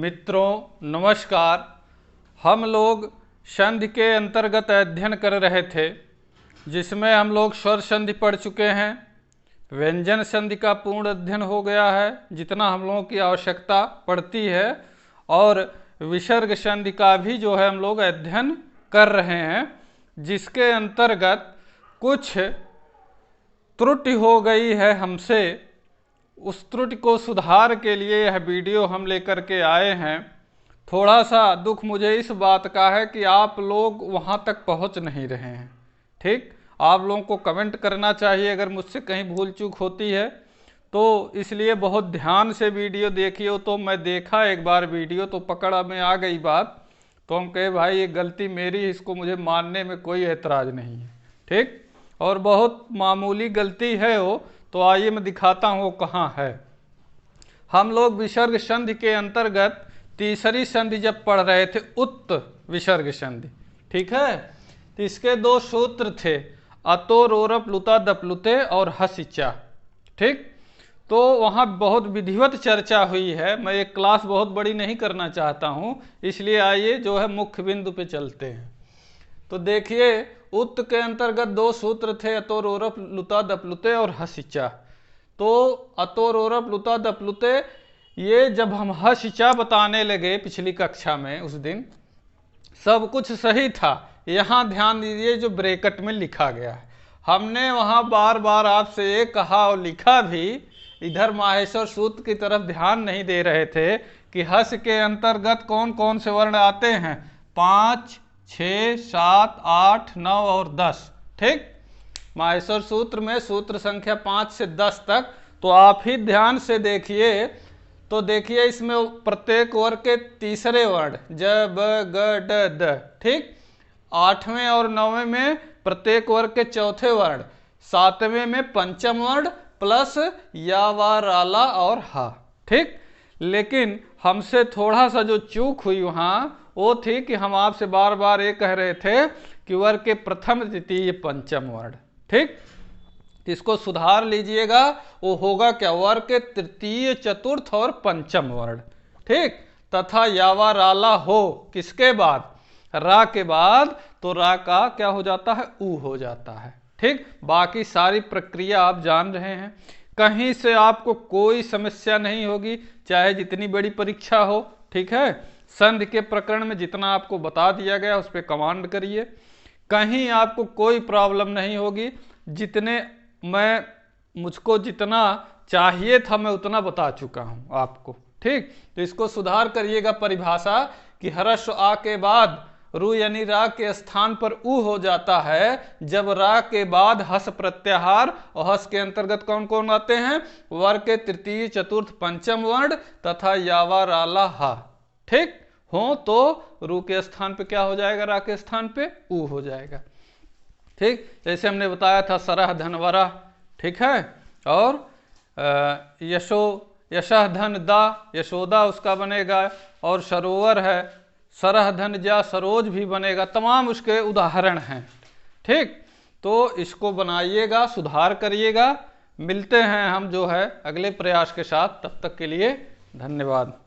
मित्रों नमस्कार। हम लोग संधि के अंतर्गत अध्ययन कर रहे थे, जिसमें हम लोग स्वर संधि पढ़ चुके हैं। व्यंजन संधि का पूर्ण अध्ययन हो गया है, जितना हम लोगों की आवश्यकता पड़ती है, और विसर्ग संधि का भी जो है हम लोग अध्ययन कर रहे हैं, जिसके अंतर्गत कुछ त्रुटि हो गई है हमसे। उस त्रुटि को सुधार के लिए यह वीडियो हम लेकर के आए हैं। थोड़ा सा दुख मुझे इस बात का है कि आप लोग वहाँ तक पहुँच नहीं रहे हैं। ठीक, आप लोगों को कमेंट करना चाहिए अगर मुझसे कहीं भूल चूक होती है तो, इसलिए बहुत ध्यान से वीडियो देखिए। तो मैं देखा एक बार वीडियो तो पकड़ में आ गई बात, तो हम कहे भाई ये गलती मेरी, इसको मुझे मानने में कोई एतराज़ नहीं है। ठीक, और बहुत मामूली गलती है वो, तो आइए मैं दिखाता हूँ वो कहाँ है। हम लोग विसर्ग संधि के अंतर्गत तीसरी संधि जब पढ़ रहे थे, उत्त विसर्ग संधि, ठीक है, तो इसके दो सूत्र थे, अतो रोरप लुता दपलुते और हसिचा। ठीक, तो वहाँ बहुत विधिवत चर्चा हुई है। मैं एक क्लास बहुत बड़ी नहीं करना चाहता हूँ, इसलिए आइए जो है मुख्य बिंदु पे चलते हैं। तो देखिए, उत्त के अंतर्गत दो सूत्र थे, अतोरोरप लुता दपलुते और हसिचा। तो अतोरोरप लुता दपलुते, ये जब हम हसिचा बताने लगे पिछली कक्षा में, उस दिन सब कुछ सही था। यहाँ ध्यान दीजिए जो ब्रैकेट में लिखा गया है, हमने वहाँ बार बार आपसे ये कहा और लिखा भी, इधर माहेश्वर सूत्र की तरफ ध्यान नहीं दे रहे थे कि हस के अंतर्गत कौन कौन से वर्ण आते हैं, 5, 6, 7, 8, 9 और 10। ठीक, माहेश्वर सूत्र में सूत्र संख्या 5 से 10 तक। तो आप ही ध्यान से देखिए, तो देखिए इसमें प्रत्येक वर्ग के तीसरे वर्ण ज ब ग ड द, ठीक, 8वें और 9वें में प्रत्येक वर्ग के चौथे वर्ण, 7वें में पंचम वर्ण प्लस या वा राला और हा। ठीक, लेकिन हमसे थोड़ा सा जो चूक हुई वहाँ वो थी कि हम आपसे बार बार ये कह रहे थे कि वर्ग के प्रथम द्वितीय पंचम वर्ण। ठीक, इसको सुधार लीजिएगा, वो होगा क्या, वर्ग के तृतीय चतुर्थ और पंचम वर्ण। ठीक, तथा यावा राला हो किसके बाद, रा के बाद, तो रा का क्या हो जाता है, ऊ हो जाता है। ठीक, बाकी सारी प्रक्रिया आप जान रहे हैं, कहीं से आपको कोई समस्या नहीं होगी, चाहे जितनी बड़ी परीक्षा हो। ठीक है, संधि के प्रकरण में जितना आपको बता दिया गया उस पर कमांड करिए, कहीं आपको कोई प्रॉब्लम नहीं होगी। मुझको जितना चाहिए था मैं उतना बता चुका हूँ आपको। ठीक, तो इसको सुधार करिएगा परिभाषा कि ह्रस्व आ के बाद रू यानी रा के स्थान पर ऊ हो जाता है जब रा के बाद हस प्रत्याहार, और हस के अंतर्गत कौन कौन आते हैं, वर्ग के तृतीय चतुर्थ पंचम वर्ण तथा यावा राला हा। ठीक हो, तो रू के स्थान पे क्या हो जाएगा, रा के स्थान पे ऊ हो जाएगा। ठीक, जैसे हमने बताया था सरह धनवरा, ठीक है, और यशः धन दा, यशोदा उसका बनेगा, और सरोवर है, सरह धन जा सरोज भी बनेगा। तमाम उसके उदाहरण हैं। ठीक, तो इसको बनाइएगा, सुधार करिएगा। मिलते हैं हम जो है अगले प्रयास के साथ, तब तक के लिए धन्यवाद।